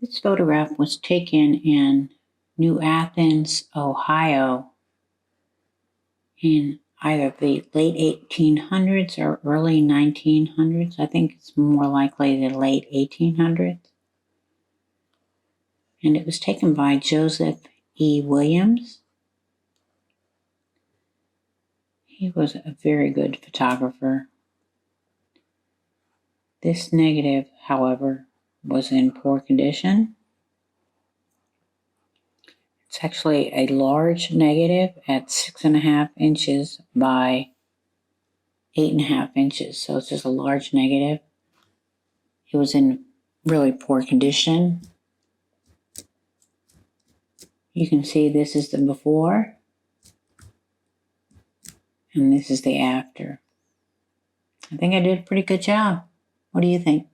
This photograph was taken in New Athens, Ohio in either the late 1800s or early 1900s. I think it's more likely the late 1800s. And it was taken by Joseph E. Williams. He was a very good photographer. This negative, however, was in poor condition. It's actually a large negative at 6.5 inches by 8.5 inches. So it's just a large negative. It was in really poor condition. You can see this is the before and this is the after. I think I did a pretty good job. What do you think?